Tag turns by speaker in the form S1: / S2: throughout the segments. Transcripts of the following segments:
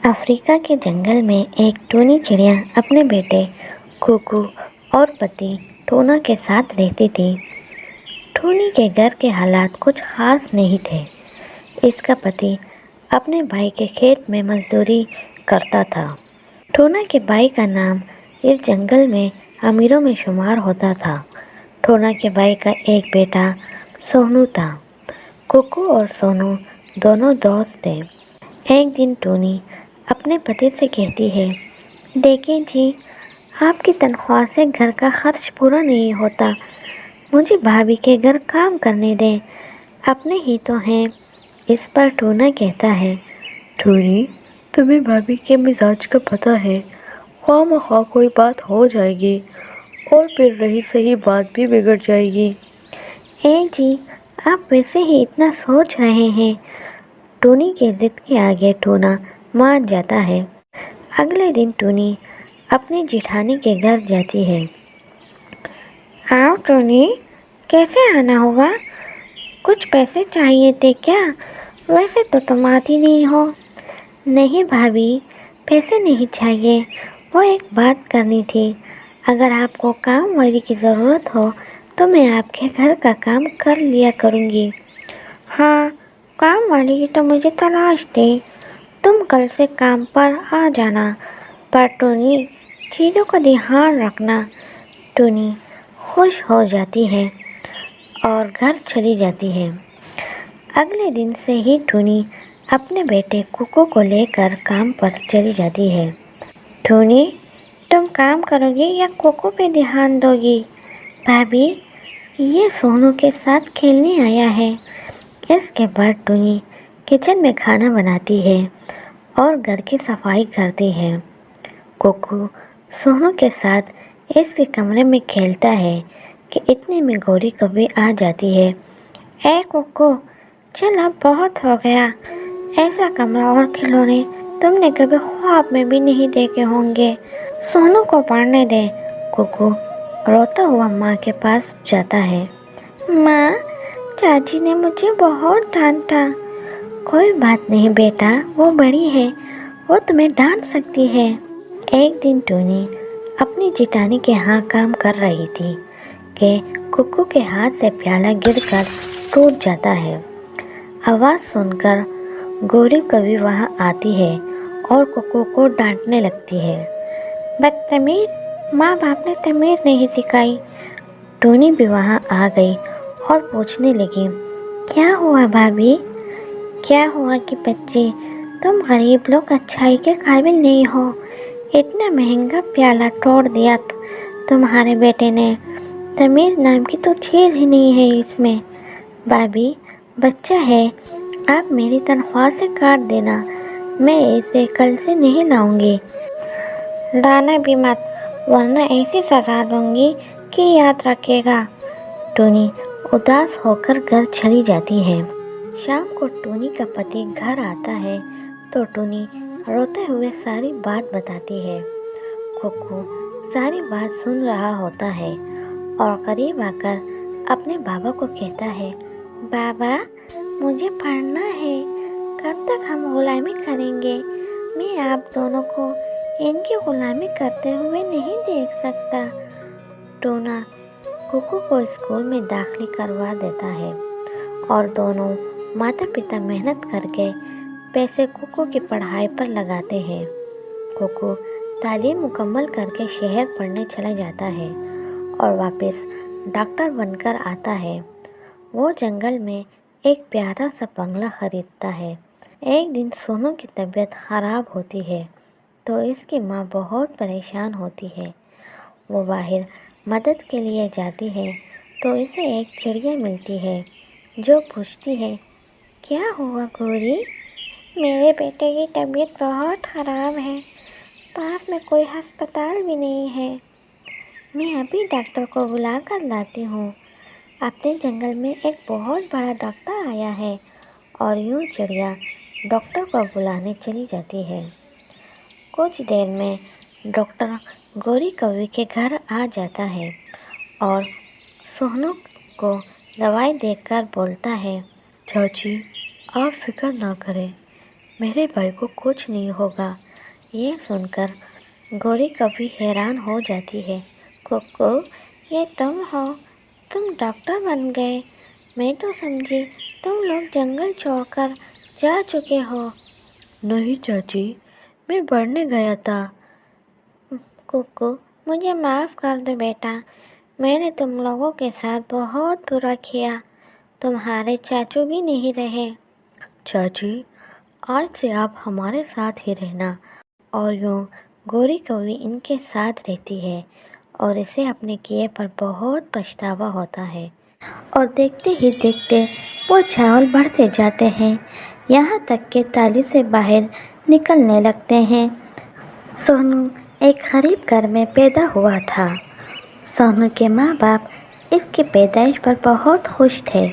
S1: افریقہ کے جنگل میں ایک ٹونی چڑیا اپنے بیٹے کوکو اور پتی ٹونا کے ساتھ رہتی تھی۔ ٹونی کے گھر کے حالات کچھ خاص نہیں تھے۔ اس کا پتی اپنے بھائی کے کھیت میں مزدوری کرتا تھا۔ ٹونا کے بھائی کا نام اس جنگل میں امیروں میں شمار ہوتا تھا۔ ٹونا کے بھائی کا ایک بیٹا سونو تھا۔ کوکو اور سونو دونوں دوست تھے۔ ایک دن ٹونی اپنے پتی سے کہتی ہے، دیکھیں جی، آپ کی تنخواہ سے گھر کا خرچ پورا نہیں ہوتا، مجھے بھابھی کے گھر کام کرنے دیں، اپنے ہی تو ہیں۔ اس پر ٹونا کہتا ہے، ٹونی، تمہیں بھابھی کے مزاج کا پتہ ہے، خواہ مخواہ کوئی بات ہو جائے گی اور پھر رہی صحیح بات بھی بگڑ جائے گی۔ جی، آپ ویسے ہی اتنا سوچ رہے ہیں۔ ٹونی کے ضد کے آگے ٹونا مان جاتا ہے۔ اگلے دن ٹونی اپنی جیٹھانی کے گھر جاتی ہے۔ آؤ ٹونی، کیسے آنا ہوا؟ کچھ پیسے چاہیے تھے کیا؟ ویسے تو تم آتی نہیں ہو۔ نہیں بھابھی، پیسے نہیں چاہیے، وہ ایک بات کرنی تھی۔ اگر آپ کو کام والی کی ضرورت ہو تو میں آپ کے گھر کا کام کر لیا کروں گی۔ ہاں، کام والی کی تو مجھے تلاش تھی، تم کل سے کام پر آ جانا، پر ٹونی چیزوں کا دھیان رکھنا۔ ٹونی خوش ہو جاتی ہے اور گھر چلی جاتی ہے۔ اگلے دن سے ہی ٹونی اپنے بیٹے کوکو کو لے کر کام پر چلی جاتی ہے۔ ٹونی، تم کام کرو گی یا کوکو پہ دھیان دو گی؟ بھابھی، یہ سونو کے ساتھ کھیلنے آیا ہے۔ اس کے بعد ٹونی کچن میں کھانا بناتی ہے اور گھر کی صفائی کرتی ہے۔ کوکو سونو کے ساتھ اس کے کمرے میں کھیلتا ہے کہ اتنے میں گوری کبھی آ جاتی ہے۔ اے کوکو، چل اب بہت ہو گیا، ایسا کمرہ اور کھلونے تم نے کبھی خواب میں بھی نہیں دیکھے ہوں گے، سونو کو پڑھنے دے۔ کوکو روتا ہوا ماں کے پاس جاتا ہے۔ ماں، چاچی نے مجھے بہت ڈانٹا۔ کوئی بات نہیں بیٹا، وہ بڑی ہے، وہ تمہیں ڈانٹ سکتی ہے۔ ایک دن ٹونی اپنی جیٹھانی کے ہاں کام کر رہی تھی کہ کوکو کے ہاتھ سے پیالہ گر کر ٹوٹ جاتا ہے۔ آواز سن کر گوری کبھی وہاں آتی ہے اور کوکو کو ڈانٹنے لگتی ہے۔ بدتمیز، ماں باپ نے تمیز نہیں سکھائی۔ ٹونی بھی وہاں آ گئی اور پوچھنے لگی، کیا ہوا بھابھی؟ کیا ہوا کہ بچی، تم غریب لوگ اچھائی کے قابل نہیں ہو، اتنا مہنگا پیالہ توڑ دیا تمہارے بیٹے نے، تمیز نام کی تو چیز ہی نہیں ہے اس میں۔ بھابھی، بچہ ہے، آپ میری تنخواہ سے کاٹ دینا، میں اسے کل سے نہیں لاؤں گی۔ لانا بھی مت، ورنہ ایسی سزا دوں گی کہ یاد رکھے گا۔ ٹونی اداس ہو کر گھر چلی جاتی ہے۔ شام کو ٹونی کا پتی گھر آتا ہے تو ٹونی روتے ہوئے ساری بات بتاتی ہے۔ کوکو ساری بات سن رہا ہوتا ہے اور قریب آ کر اپنے بابا کو کہتا ہے، بابا، مجھے پڑھنا ہے، کب تک ہم غلامی کریں گے؟ میں آپ دونوں کو ان کی غلامی کرتے ہوئے نہیں دیکھ سکتا۔ ٹونا کوکو کو اسکول میں داخل کروا دیتا ہے اور دونوں ماتا پتا محنت کر کے پیسے کوکو کی پڑھائی پر لگاتے ہیں۔ کوکو تعلیم مکمل کر کے شہر پڑھنے چلا جاتا ہے اور واپس ڈاکٹر بن کر آتا ہے۔ وہ جنگل میں ایک پیارا سا بنگلہ خریدتا ہے۔ ایک دن سونو کی طبیعت خراب ہوتی ہے تو اس کی ماں بہت پریشان ہوتی ہے۔ وہ باہر مدد کے لیے جاتی ہے تو اسے ایک چڑیا ملتی ہے جو پوچھتی ہے، کیا ہوا گوری؟ میرے بیٹے کی طبیعت بہت خراب ہے، پاس میں کوئی ہسپتال بھی نہیں ہے، میں ابھی ڈاکٹر کو بلا کر لاتی ہوں۔ اپنے جنگل میں ایک بہت بڑا ڈاکٹر آیا ہے۔ اور یوں چڑیا ڈاکٹر کو بلانے چلی جاتی ہے۔ کچھ دیر میں ڈاکٹر گوری کوی کے گھر آ جاتا ہے اور سونو کو دوائی دے کر بولتا ہے، چاچی، آپ فکر نہ کریں، میرے بھائی کو کچھ نہیں ہوگا۔ یہ سن کر گوری کبھی حیران ہو جاتی ہے۔ کوکو، یہ تم ہو؟ تم ڈاکٹر بن گئے؟ میں تو سمجھی تم لوگ جنگل چھوڑ کر جا چکے ہو۔ نہیں چاچی، میں پڑھنے گیا تھا۔ کوکو، مجھے معاف کر دو بیٹا، میں نے تم لوگوں کے ساتھ بہت برا کیا۔ تمہارے چاچو بھی نہیں رہے۔ چاچی، آج سے آپ ہمارے ساتھ ہی رہنا۔ اور یوں گوری کوی ان کے ساتھ رہتی ہے اور اسے اپنے کیے پر بہت پچھتاوا ہوتا ہے۔ اور دیکھتے ہی دیکھتے وہ چاول بڑھتے جاتے ہیں، یہاں تک کہ تالی سے باہر نکلنے لگتے ہیں۔ سونو ایک غریب گھر میں پیدا ہوا تھا۔ سونو کے ماں باپ اس کی پیدائش پر بہت خوش تھے۔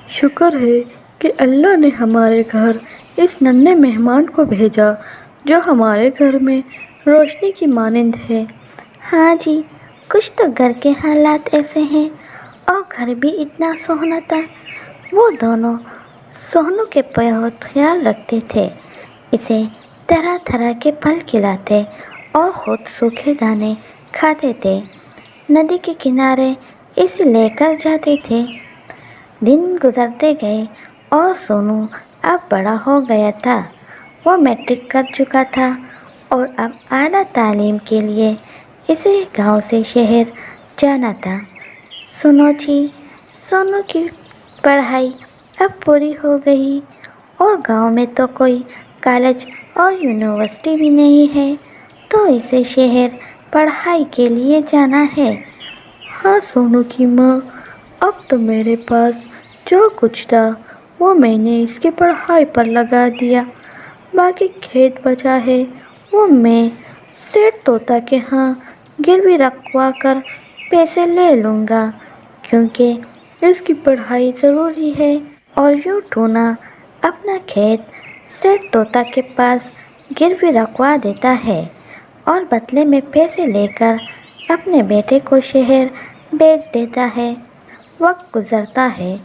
S1: شکر ہے کہ اللہ نے ہمارے گھر اس ننھے مہمان کو بھیجا جو ہمارے گھر میں روشنی کی مانند ہے۔ ہاں جی، کچھ تو گھر کے حالات ایسے ہیں، اور گھر بھی اتنا سوہنا تھا۔ وہ دونوں سونو کے بہت خیال رکھتے تھے، اسے طرح طرح کے پھل کھلاتے اور خود سوکھے دانے کھاتے تھے۔ ندی کے کنارے اسے لے کر جاتے تھے۔ دن گزرتے گئے اور سونو اب بڑا ہو گیا تھا۔ وہ میٹرک کر چکا تھا اور اب اعلیٰ تعلیم کے لیے اسے گاؤں سے شہر جانا تھا۔ سنو جی، سونو کی پڑھائی اب پوری ہو گئی اور گاؤں میں تو کوئی کالج اور یونیورسٹی بھی نہیں ہے، تو اسے شہر پڑھائی کے لیے جانا ہے۔ ہاں سونو کی ماں، اب تو میرے پاس جو کچھ تھا وہ میں نے اس کی پڑھائی پر لگا دیا، باقی کھیت بچا ہے وہ میں سیٹھ طوطا کے ہاں گروی رکھوا کر پیسے لے لوں گا، کیونکہ اس کی پڑھائی ضروری ہے۔ اور یوں ٹونا اپنا کھیت سیٹھ طوطا کے پاس گروی رکھوا دیتا ہے اور بدلے میں پیسے لے کر اپنے بیٹے کو شہر بھیج دیتا ہے۔ وقت گزرتا ہے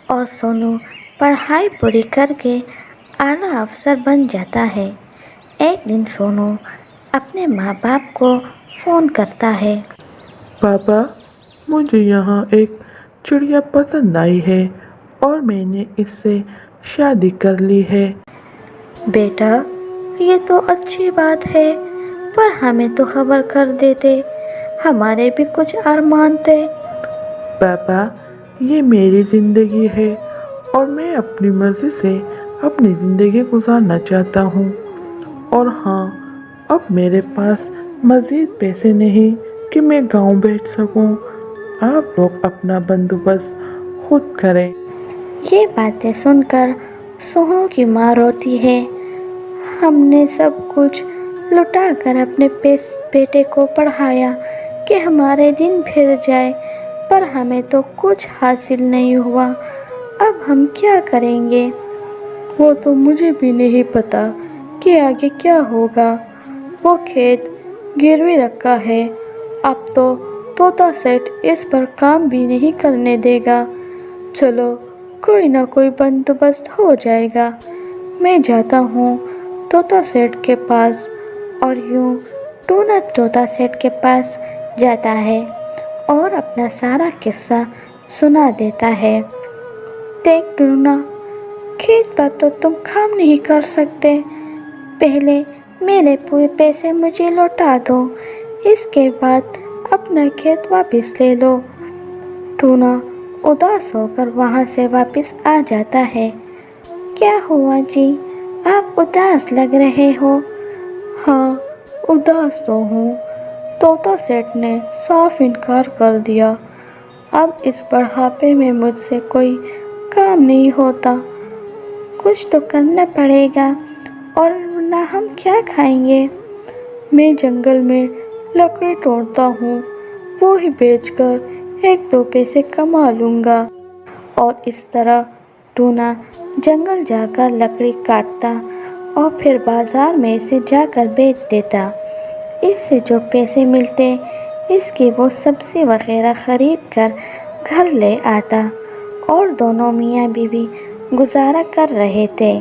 S1: اور سونو پڑھائی پوری کر کے اعلیٰ افسر بن جاتا ہے۔ ایک دن سونو اپنے ماں باپ کو فون کرتا ہے۔
S2: پاپا، مجھے یہاں ایک چڑیا پسند آئی ہے اور میں نے اس سے شادی کر لی ہے۔
S1: بیٹا، یہ تو اچھی بات ہے، پر ہمیں تو خبر کر دیتے، ہمارے بھی کچھ ارمان تھے۔
S2: پاپا، یہ میری زندگی ہے اور میں اپنی مرضی سے اپنی زندگی گزارنا چاہتا ہوں۔ اور ہاں، اب میرے پاس مزید پیسے نہیں کہ میں گاؤں بیچ سکوں۔ آپ لوگ اپنا بندوبست خود کریں۔
S1: یہ باتیں سن کر سونو کی ماں روتی ہے۔ ہم نے سب کچھ لٹا کر اپنے بیٹے کو پڑھایا کہ ہمارے دن پھر جائے، پر ہمیں تو کچھ حاصل نہیں ہوا، اب ہم کیا کریں گے؟
S3: وہ تو مجھے بھی نہیں پتا کہ آگے کیا ہوگا۔ وہ کھیت گروی رکھا ہے، اب تو طوطا سیٹھ اس پر کام بھی نہیں کرنے دے گا۔ چلو، کوئی نہ کوئی بندوبست ہو جائے گا۔ میں جاتا ہوں طوطا سیٹھ کے پاس۔
S1: اور یوں ٹونا طوطا سیٹھ کے پاس جاتا ہے اور اپنا سارا قصہ سنا دیتا ہے۔
S3: دیکھ ٹونا، کھیت پر تو تم کام نہیں کر سکتے، پہلے میرے پورے پیسے مجھے لوٹا دو، اس کے بعد اپنا کھیت واپس لے لو۔ ٹونا اداس ہو کر وہاں سے واپس آ جاتا ہے۔ کیا ہوا جی، آپ اداس لگ رہے ہو؟ ہاں، اداس تو ہوں، طوطا سیٹھ نے صاف انکار کر دیا۔ اب اس بڑھاپے میں مجھ سے کوئی کام نہیں ہوتا۔
S1: کچھ تو کرنا پڑے گا، اور ورنہ ہم کیا کھائیں گے؟
S3: میں جنگل میں لکڑی توڑتا ہوں، وہی بیچ کر ایک دو پیسے کما لوں گا۔
S1: اور اس طرح ٹونا جنگل جا کر لکڑی کاٹتا اور پھر بازار میں اسے جا کر بیچ دیتا۔ اس سے جو پیسے ملتے، اس کی وہ سبزی وغیرہ خرید کر گھر لے آتا اور دونوں میاں بیوی گزارا کر رہے تھے۔